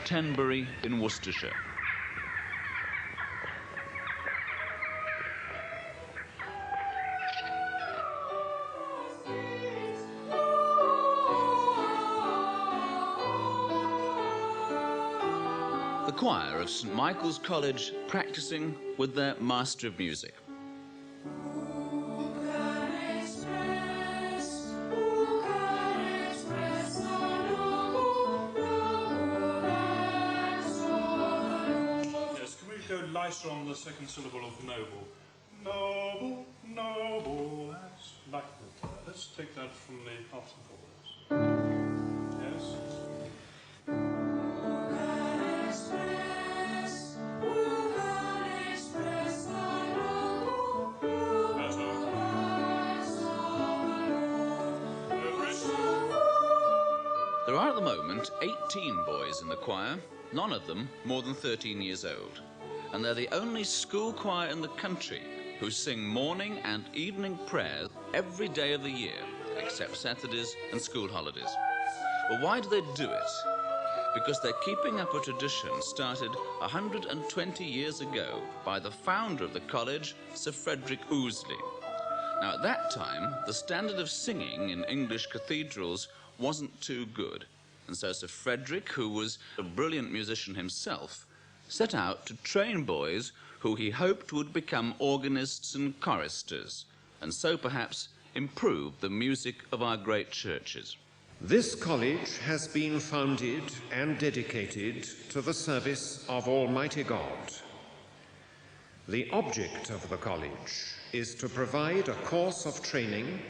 Tenbury in Worcestershire. The choir of St Michael's College practising with their master of music. Go lighter on the second syllable of noble. Noble, noble, as like that. Let's take that from the half chorus. Yes. There are at the moment 18 boys in the choir, none of them more than 13 years old. And they're the only school choir in the country who sing morning and evening prayers every day of the year, except Saturdays and school holidays. Well, why do they do it? Because they're keeping up a tradition started 120 years ago by the founder of the college, Sir Frederick Ouseley. Now, at that time, the standard of singing in English cathedrals wasn't too good. And so Sir Frederick, who was a brilliant musician himself, set out to train boys who he hoped would become organists and choristers, and so perhaps improve the music of our great churches. This college has been founded and dedicated to the service of Almighty God. The object of the college is to provide a course of training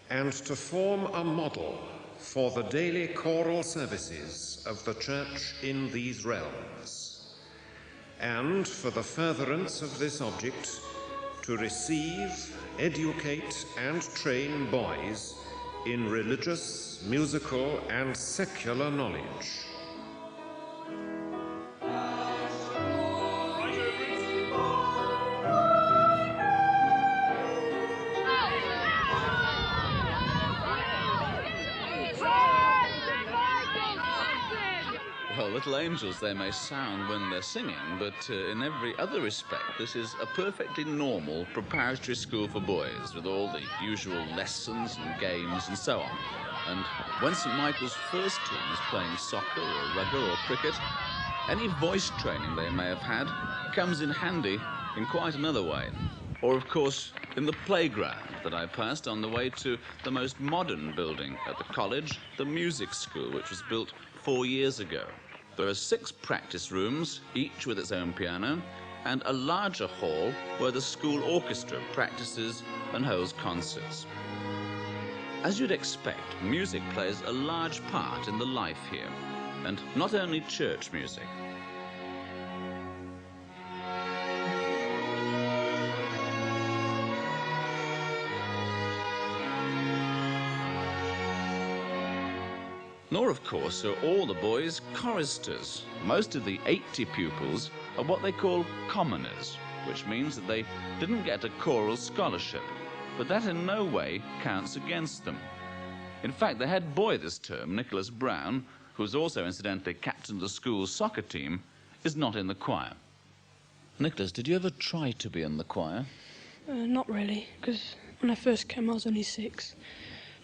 and to form a model for the daily choral services of the church in these realms, and for the furtherance of this object, to receive, educate, and train boys in religious, musical, and secular knowledge. Well, little angels they may sound when they're singing, but in every other respect, this is a perfectly normal preparatory school for boys, with all the usual lessons and games and so on. And when St Michael's first team is playing soccer or rugby or cricket, any voice training they may have had comes in handy in quite another way. Or, of course, in the playground that I passed on the way to the most modern building at the college, the music school, which was built 4 years ago. There are 6 practice rooms, each with its own piano, and a larger hall where the school orchestra practices and holds concerts. As you'd expect, music plays a large part in the life here, and not only church music. Nor, of course, are all the boys choristers. Most of the 80 pupils are what they call commoners, which means that they didn't get a choral scholarship, but that in no way counts against them. In fact, the head boy this term, Nicholas Brown, who's also incidentally captain of the school's soccer team, is not in the choir. Nicholas, did you ever try to be in the choir? Not really, because when I first came I was only 6,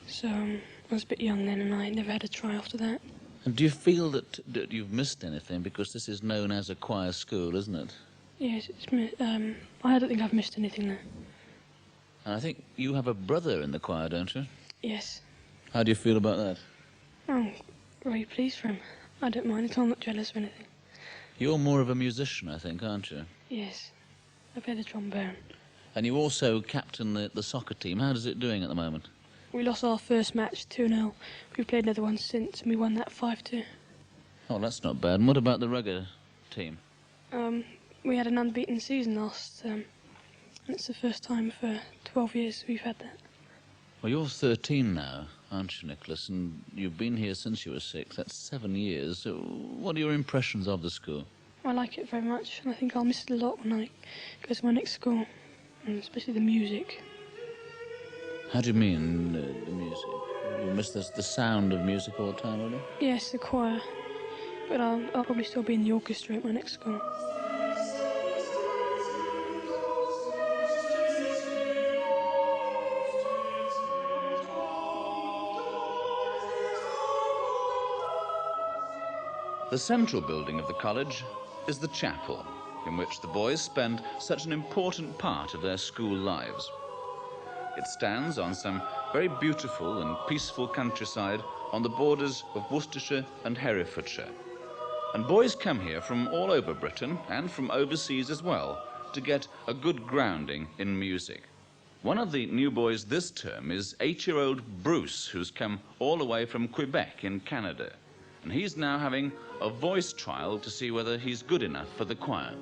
so I was a bit young then and I never had a try after that. And do you feel that you've missed anything, because this is known as a choir school, isn't it? Yes, I don't think I've missed anything there. And I think you have a brother in the choir, don't you? Yes. How do you feel about that? I'm very pleased for him. I don't mind at all, I'm not jealous or anything. You're more of a musician, I think, aren't you? Yes. I play the trombone. And you also captain the soccer team. How is it doing at the moment? We lost our first match 2-0. We've played another one since and we won that 5-2. Oh, that's not bad. And what about the rugby team? We had an unbeaten season last, and it's the first time for 12 years we've had that. Well, you're 13 now, aren't you, Nicholas? And you've been here since you were 6. That's 7 years. So what are your impressions of the school? I like it very much, and I think I'll miss it a lot when I go to my next school, and especially the music. How do you mean, the music? You miss the sound of music all the time, really? Yes, the choir. but I'll probably still be in the orchestra at my next school. The central building of the college is the chapel, in which the boys spend such an important part of their school lives. It stands on some very beautiful and peaceful countryside on the borders of Worcestershire and Herefordshire. And boys come here from all over Britain and from overseas as well to get a good grounding in music. One of the new boys this term is 8-year-old Bruce, who's come all the way from Quebec in Canada. And he's now having a voice trial to see whether he's good enough for the choir.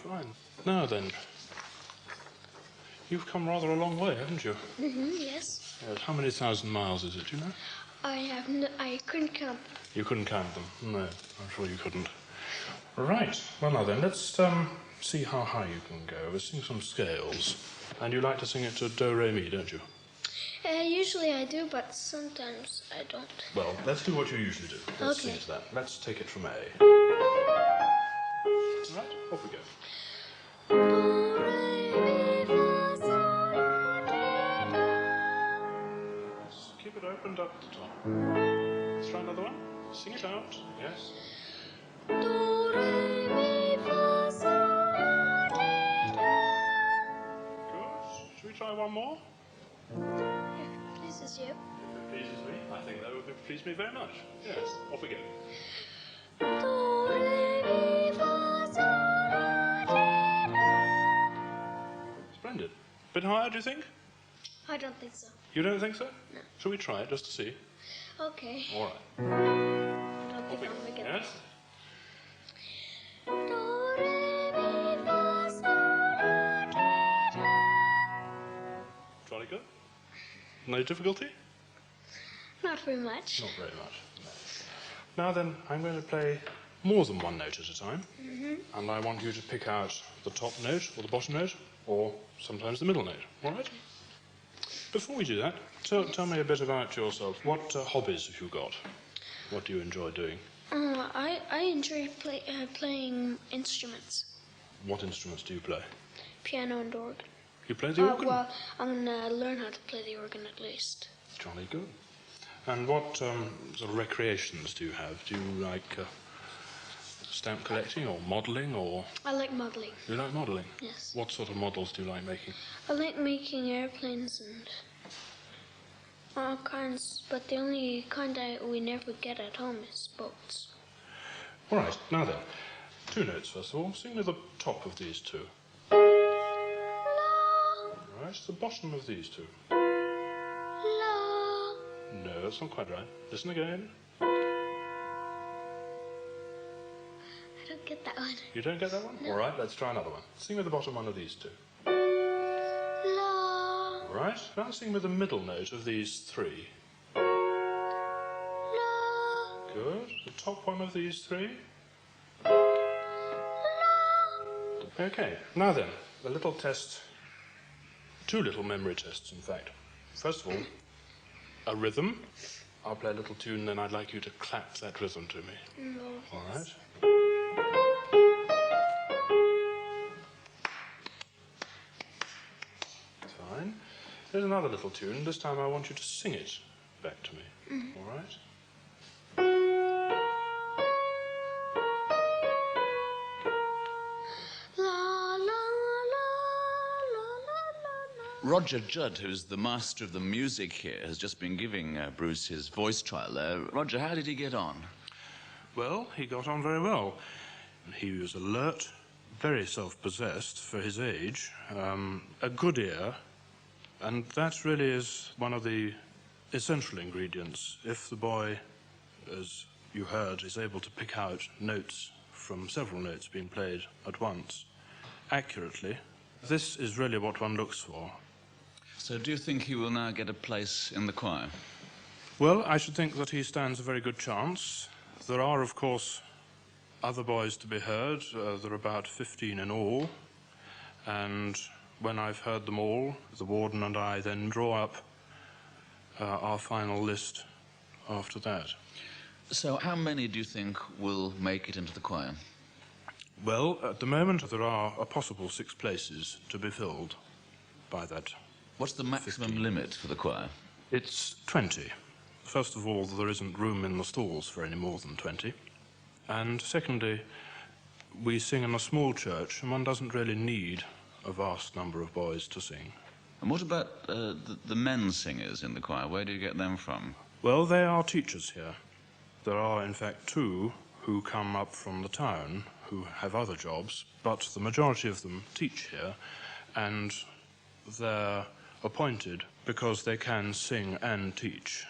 Fine. Now then, you've come rather a long way, haven't you? Yes. Yes. How many thousand miles is it, do you know? I couldn't count. You couldn't count them? No, I'm sure you couldn't. Right. Well, now then, let's see how high you can go. We'll sing some scales. And you like to sing it to do, re, mi, don't you? Usually I do, but sometimes I don't. Well, let's do what you usually do. Let's Okay. sing to that. Let's take it from A. Right, off we go. Do, re, mi, fa, sol, la, ti, do. Let's keep it opened up at the top. Let's try another one. Sing it out. Yes. Do, re, mi, fa, sol, la, ti, do. Good. Should we try one more? If it pleases you. If it pleases me, I think that would please me very much. Yes, off we go. Do, re, mi, fa, sol, la, ti, do. Splendid. Bit higher, do you think? I don't think so. You don't think so? No. Shall we try it just to see? Okay. All right. I don't Off think we I'm go. gonna get Yes? Do, re, mi, fa, sol, la, ti, do. Jolly good. No difficulty? Not very much. Not very much. No. Now then, I'm going to play more than one note at a time. And I want you to pick out the top note or the bottom note or sometimes the middle note. All right? Before we do that, tell me a bit about yourself. What hobbies have you got? What do you enjoy doing? I enjoy playing instruments. What instruments do you play? Piano and organ. You play the organ? Well, I'm going to learn how to play the organ at least. Jolly good. And what sort of recreations do you have? Do you like stamp collecting or modelling or... I like modelling. You like modelling? Yes. What sort of models do you like making? I like making airplanes and all kinds, but the only kind we never get at home is boats. All right, now then, two notes first of all. Sing to the top of these two. La, Right, the bottom of these two. la. No, that's not quite right. Listen again. I don't get that one. You don't get that one? No. All right, let's try another one. Sing with the bottom one of these two. La, All right, now sing with the middle note of these three. la. Good. The top one of these three. Okay, now then, a little test. Two little memory tests, in fact. First of all, a rhythm. I'll play a little tune, then I'd like you to clap that rhythm to me. No. All right? Fine. Here's another little tune. This time I want you to sing it back to me. All right? La, la, la, la, la, la. Roger Judd, who's the master of the music here, has just been giving Bruce his voice trial there. Roger, how did he get on? Well, he got on very well. He was alert, very self-possessed for his age, a good ear, and that really is one of the essential ingredients. If the boy, as you heard, is able to pick out notes from several notes being played at once accurately, this is really what one looks for. So do you think he will now get a place in the choir? Well, I should think that he stands a very good chance. There are, of course, other boys to be heard. There are about 15 in all, and when I've heard them all, the warden and I then draw up our final list after that. So how many do you think will make it into the choir? Well, at the moment there are a possible 6 places to be filled by that. What's the maximum 15. limit for the choir? It's 20. First of all, there isn't room in the stalls for any more than 20. And secondly, we sing in a small church, and one doesn't really need a vast number of boys to sing. And what about the men singers in the choir? Where do you get them from? Well, they are teachers here. There are, in fact, 2 who come up from the town who have other jobs, but the majority of them teach here, and they're appointed because they can sing and teach.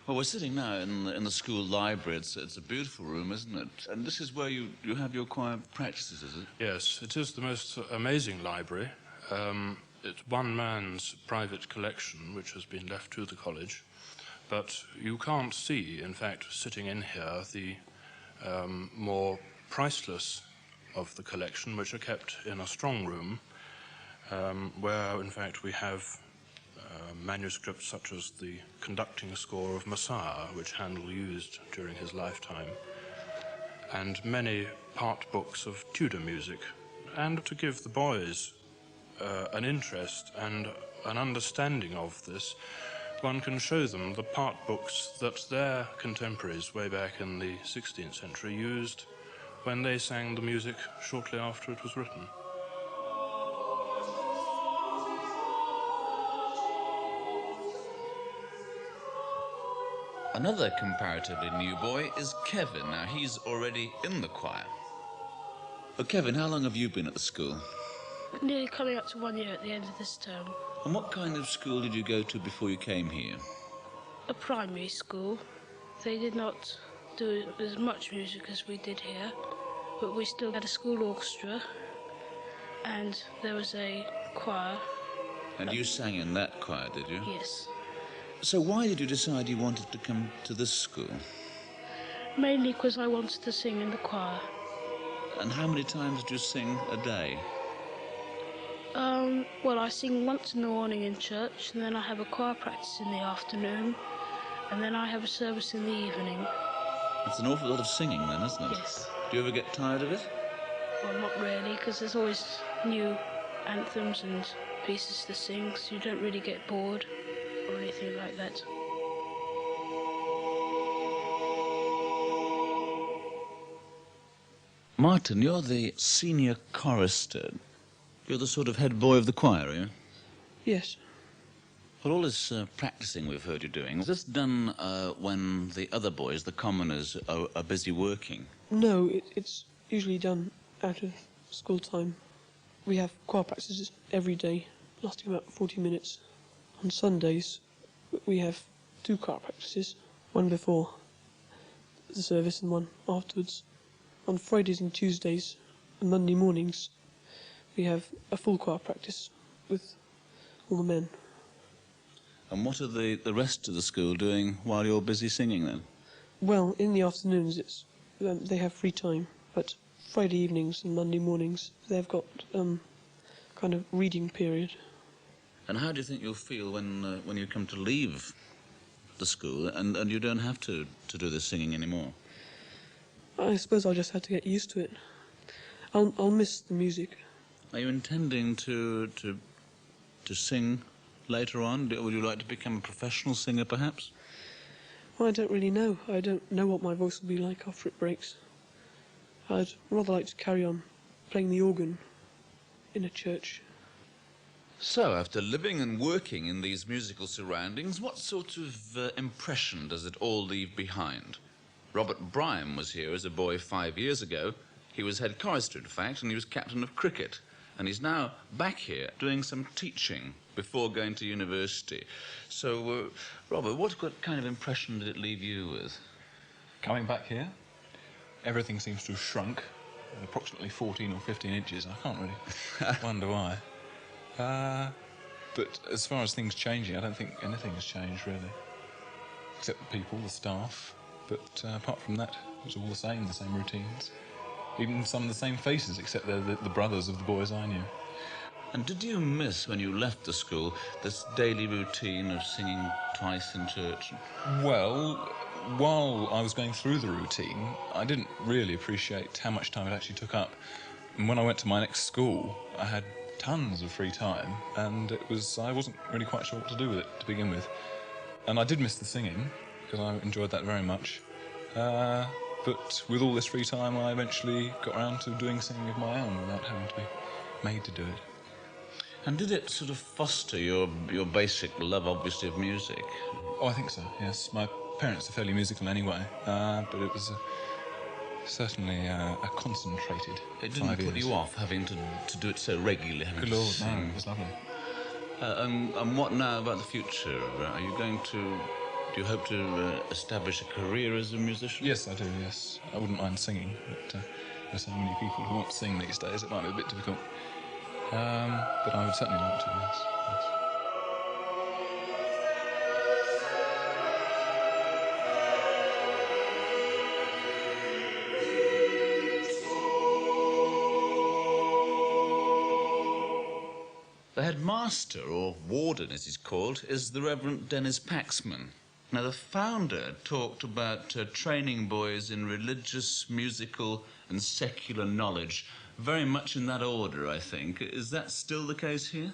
Well, we're sitting now in the school library. It's a beautiful room, isn't it? And this is where you have your choir practices, is it? Yes, it is the most amazing library. It's one man's private collection, which has been left to the college. But you can't see, in fact, sitting in here, the more priceless of the collection, which are kept in a strong room, where, in fact, we have manuscripts such as the conducting score of Messiah, which Handel used during his lifetime, and many part books of Tudor music. And to give the boys an interest and an understanding of this, one can show them the part books that their contemporaries way back in the 16th century used when they sang the music shortly after it was written. Another comparatively new boy is Kevin. Now, he's already in the choir. Oh, Kevin, how long have you been at the school? Nearly coming up to 1 year at the end of this term. And what kind of school did you go to before you came here? A primary school. They did not do as much music as we did here, but we still had a school orchestra, and there was a choir. And you sang in that choir, did you? Yes. So why did you decide you wanted to come to this school? Mainly because I wanted to sing in the choir. And how many times do you sing a day? Well, I sing once in the morning in church, and then I have a choir practice in the afternoon, and then I have a service in the evening. It's an awful lot of singing then, isn't it? Yes. Do you ever get tired of it? Well, not really, because there's always new anthems and pieces to sing, so you don't really get bored or anything like that. Martin, you're the senior chorister. You're the sort of head boy of the choir, are you? Yes. Well, all this practicing we've heard you doing, is this done when the other boys, the commoners, are busy working? No, it's usually done out of school time. We have choir practices every day, lasting about 40 minutes. On Sundays, we have 2 choir practices, one before the service and one afterwards. On Fridays and Tuesdays and Monday mornings, we have a full choir practice with all the men. And what are the rest of the school doing while you're busy singing then? Well, in the afternoons, they have free time, but Friday evenings and Monday mornings, they've got kind of reading period. And how do you think you'll feel when you come to leave the school and you don't have to do the singing anymore? I suppose I'll just have to get used to it. I'll miss the music. Are you intending to sing later on? Would you like to become a professional singer, perhaps? Well, I don't really know. I don't know what my voice will be like after it breaks. I'd rather like to carry on playing the organ in a church. So, after living and working in these musical surroundings, what sort of impression does it all leave behind? Robert Bryan was here as a boy 5 years ago. He was head chorister, in fact, and he was captain of cricket. And he's now back here doing some teaching before going to university. So, Robert, what kind of impression did it leave you with? Coming back here, everything seems to have shrunk, approximately 14 or 15 inches. I can't really wonder why. But as far as things changing, I don't think anything has changed, really. Except the people, the staff. But apart from that, It was all the same routines. Even some of the same faces, except they're the brothers of the boys I knew. And did you miss, when you left the school, this daily routine of singing twice in church? Well, while I was going through the routine, I didn't really appreciate how much time it actually took up. And when I went to my next school, I had tons of free time, and I wasn't really quite sure what to do with it to begin with. And I did miss the singing, because I enjoyed that very much. But with all this free time, I eventually got around to doing singing of my own without having to be made to do it. And did it sort of foster your basic love, obviously, of music? Oh, I think so, yes. My parents are fairly musical anyway, but it was certainly a concentrated 5 years. It didn't put you off having to do it so regularly? Good Lord, no, it was lovely. And what now about the future? Are you going to... Do you hope to establish a career as a musician? Yes, I do, yes. I wouldn't mind singing, but there are so many people who want to sing these days, it might be a bit difficult. But I would certainly like to, yes. The headmaster, or warden as he's called, is the Reverend Dennis Paxman. Now, the founder talked about training boys in religious, musical and secular knowledge, very much in that order, I think. Is that still the case here?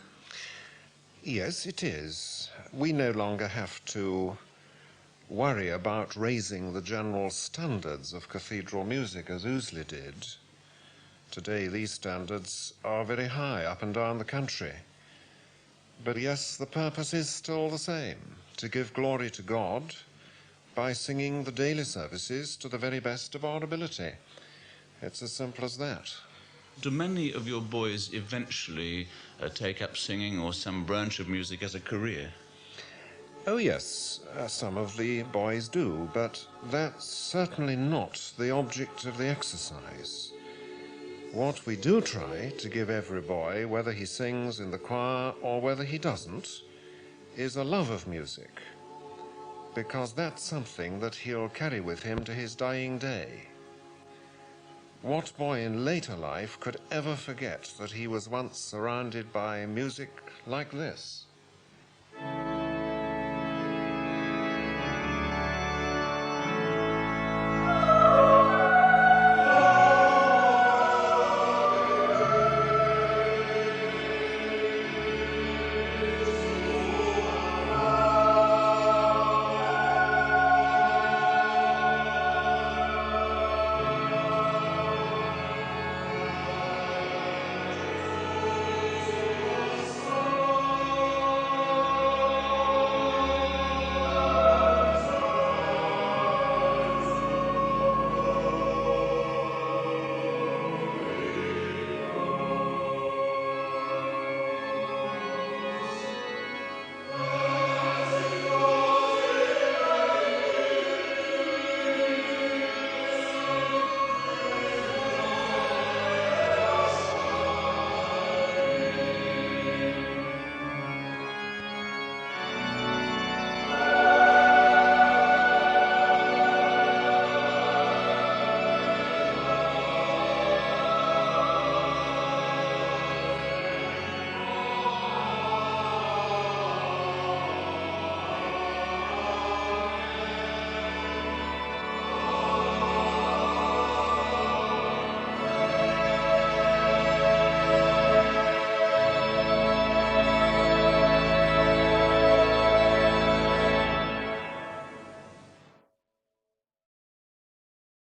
Yes, it is. We no longer have to worry about raising the general standards of cathedral music as Ousley did. Today, these standards are very high up and down the country. But yes, the purpose is still the same, to give glory to God by singing the daily services to the very best of our ability. It's as simple as that. Do many of your boys eventually take up singing or some branch of music as a career? Oh yes, some of the boys do, but that's certainly not the object of the exercise. What we do try to give every boy, whether he sings in the choir or whether he doesn't, is a love of music, because that's something that he'll carry with him to his dying day. What boy in later life could ever forget that he was once surrounded by music like this?